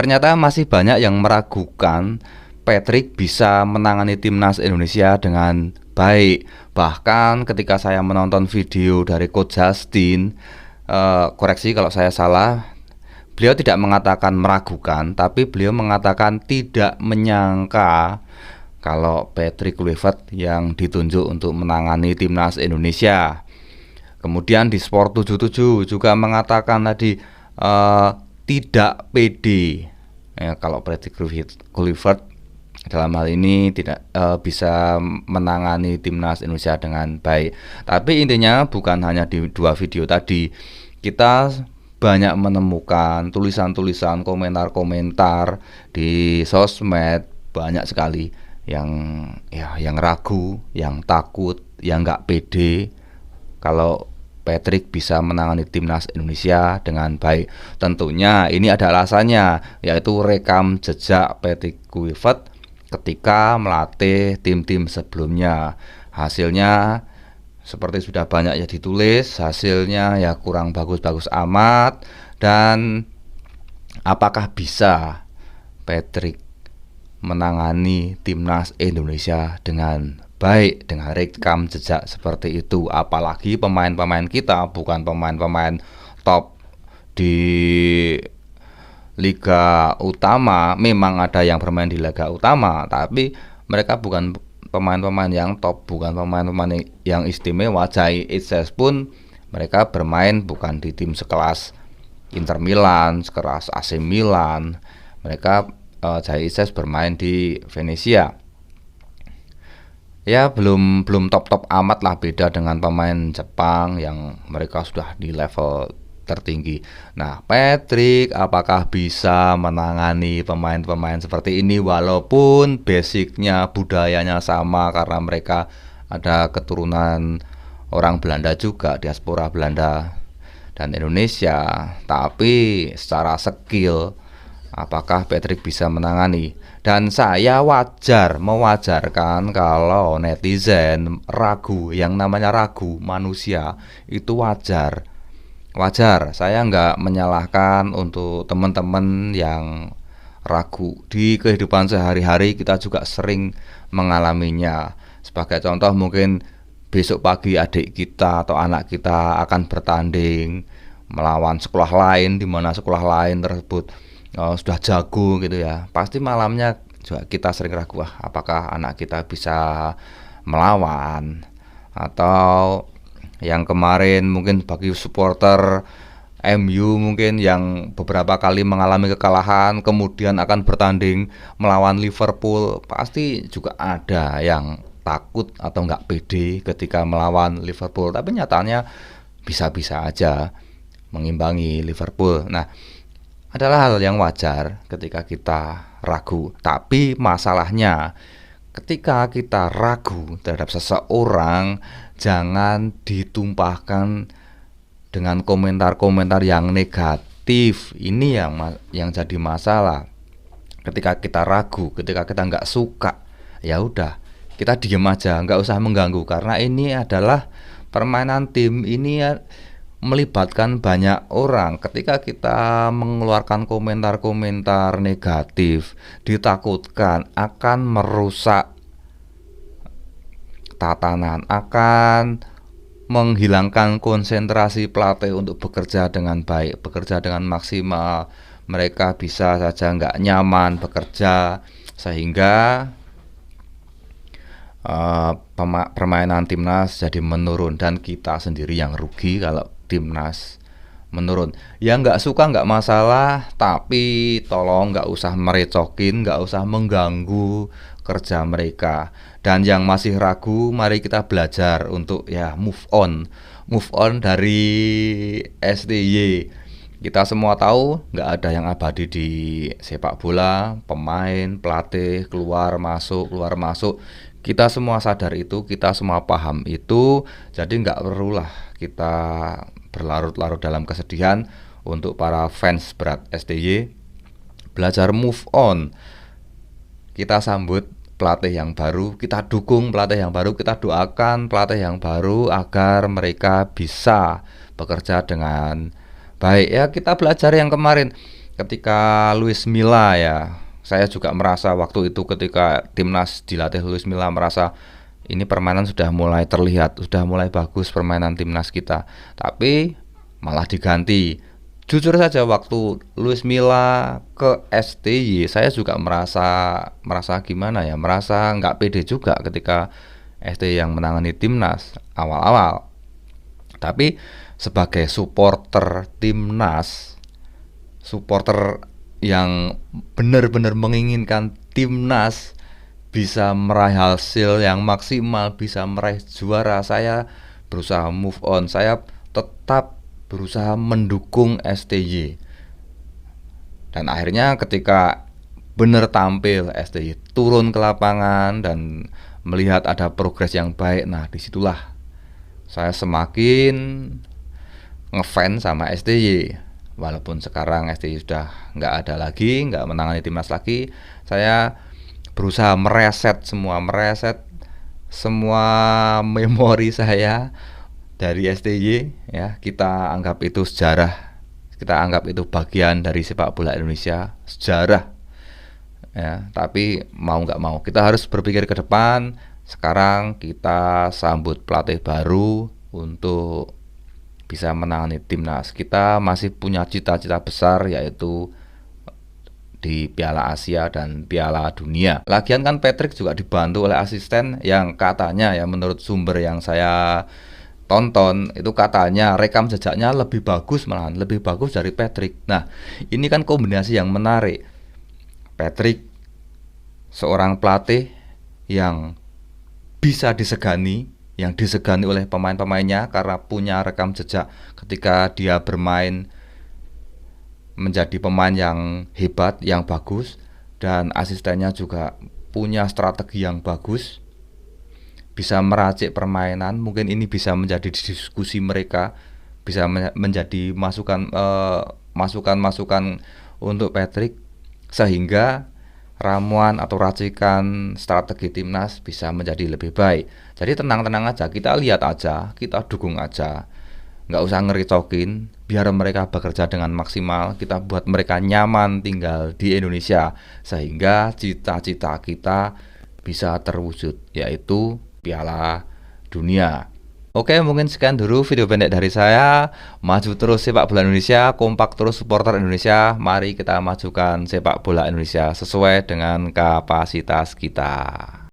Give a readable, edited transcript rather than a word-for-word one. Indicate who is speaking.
Speaker 1: ternyata masih banyak yang meragukan Patrick bisa menangani timnas Indonesia dengan baik. Bahkan ketika saya menonton video dari Coach Justin, koreksi kalau saya salah, beliau tidak mengatakan meragukan, tapi beliau mengatakan tidak menyangka kalau Patrick Kluivert yang ditunjuk untuk menangani timnas Indonesia. Kemudian di Sport 77 juga mengatakan tadi tidak pede ya, kalau Patrick Kluivert dalam hal ini tidak bisa menangani timnas Indonesia dengan baik. Tapi intinya bukan hanya di dua video tadi, kita banyak menemukan tulisan-tulisan, komentar-komentar di sosmed banyak sekali yang ragu, yang takut, yang nggak pede kalau Patrick bisa menangani timnas Indonesia dengan baik. Tentunya ini ada alasannya, yaitu rekam jejak Patrick Kluivert ketika melatih tim-tim sebelumnya. Hasilnya seperti sudah banyak ya ditulis, hasilnya ya kurang bagus-bagus amat. Dan apakah bisa Patrick menangani timnas Indonesia dengan baik dengan rekam jejak seperti itu? Apalagi pemain-pemain kita bukan pemain-pemain top di Liga Utama. Memang ada yang bermain di Liga Utama, tapi mereka bukan pemain-pemain yang top, bukan pemain-pemain yang istimewa. Jai Itzes pun mereka bermain bukan di tim sekelas Inter Milan, sekelas AC Milan. Mereka Jai Itzes bermain di Venezia. Ya belum top amat lah, beda dengan pemain Jepang yang mereka sudah di level tertinggi. Nah, Patrick apakah bisa menangani pemain-pemain seperti ini walaupun basicnya, budayanya sama karena mereka ada keturunan orang Belanda juga, diaspora Belanda dan Indonesia, tapi secara skill apakah Patrick bisa menangani? Dan saya mewajarkan kalau netizen ragu. Yang namanya ragu manusia itu wajar. Saya nggak menyalahkan untuk teman-teman yang ragu. Di kehidupan sehari-hari kita juga sering mengalaminya. Sebagai contoh, mungkin besok pagi adik kita atau anak kita akan bertanding melawan sekolah lain, di mana sekolah lain tersebut sudah jago gitu ya. Pasti malamnya juga kita sering ragu, apakah anak kita bisa melawan. Atau yang kemarin mungkin bagi supporter MU mungkin yang beberapa kali mengalami kekalahan kemudian akan bertanding melawan Liverpool, pasti juga ada yang takut atau nggak pede ketika melawan Liverpool. Tapi nyatanya bisa-bisa aja mengimbangi Liverpool. Nah, adalah hal yang wajar ketika kita ragu. Tapi masalahnya ketika kita ragu terhadap seseorang, jangan ditumpahkan dengan komentar-komentar yang negatif. Ini yang jadi masalah. Ketika kita ragu, ketika kita nggak suka, ya udah kita diem aja, nggak usah mengganggu. Karena ini adalah permainan tim, ini melibatkan banyak orang. Ketika kita mengeluarkan komentar-komentar negatif, ditakutkan akan merusak tatanan, akan menghilangkan konsentrasi pelatih untuk bekerja dengan baik, bekerja dengan maksimal. Mereka bisa saja nggak nyaman bekerja, sehingga permainan timnas jadi menurun dan kita sendiri yang rugi kalau timnas menurun. Ya nggak suka nggak masalah, tapi tolong nggak usah merecokin, nggak usah mengganggu kerja mereka. Dan yang masih ragu, mari kita belajar untuk ya move on dari STY. Kita semua tahu nggak ada yang abadi di sepak bola, pemain, pelatih, keluar masuk. Kita semua sadar itu, kita semua paham itu. Jadi nggak perlulah kita berlarut-larut dalam kesedihan. Untuk para fans berat STY, belajar move on. Kita sambut pelatih yang baru, kita dukung pelatih yang baru, kita doakan pelatih yang baru agar mereka bisa bekerja dengan baik. Ya kita belajar yang kemarin, ketika Luis Milla ya, saya juga merasa waktu itu ketika timnas dilatih Luis Milla merasa ini permainan sudah mulai terlihat, sudah mulai bagus permainan timnas kita. Tapi malah diganti. Jujur saja waktu Luis Milla ke STY, saya juga merasa gimana ya, merasa nggak pede juga ketika STY yang menangani timnas awal-awal. Tapi sebagai supporter timnas, supporter yang benar-benar menginginkan timnas bisa meraih hasil yang maksimal, bisa meraih juara, saya berusaha move on. Saya tetap berusaha mendukung STY. Dan akhirnya ketika benar tampil STY turun ke lapangan dan melihat ada progres yang baik, nah disitulah saya semakin ngefans sama STY. Walaupun sekarang STY sudah nggak ada lagi, nggak menangani timnas lagi, saya berusaha mereset semua memori saya dari STY ya. Kita anggap itu sejarah, kita anggap itu bagian dari sepak bola Indonesia, sejarah ya. Tapi mau nggak mau kita harus berpikir ke depan. Sekarang kita sambut pelatih baru untuk bisa menangani timnas. Kita masih punya cita-cita besar, yaitu di Piala Asia dan Piala Dunia. Lagian kan Patrick juga dibantu oleh asisten yang katanya ya, menurut sumber yang saya tonton itu katanya rekam jejaknya lebih bagus, malahan lebih bagus dari Patrick. Nah, ini kan kombinasi yang menarik. Patrick seorang pelatih yang bisa disegani, yang disegani oleh pemain-pemainnya karena punya rekam jejak ketika dia bermain menjadi pemain yang hebat, yang bagus, dan asistennya juga punya strategi yang bagus, bisa meracik permainan. Mungkin ini bisa menjadi diskusi mereka, bisa menjadi masukan-masukan untuk Patrick, sehingga ramuan atau racikan strategi timnas bisa menjadi lebih baik. Jadi tenang-tenang aja, kita lihat aja, kita dukung aja, nggak usah ngericokin, biar mereka bekerja dengan maksimal. Kita buat mereka nyaman tinggal di Indonesia, sehingga cita-cita kita bisa terwujud, yaitu Piala Dunia. Oke, mungkin sekian dulu video pendek dari saya. Maju terus sepak bola Indonesia, kompak terus supporter Indonesia. Mari kita majukan sepak bola Indonesia sesuai dengan kapasitas kita.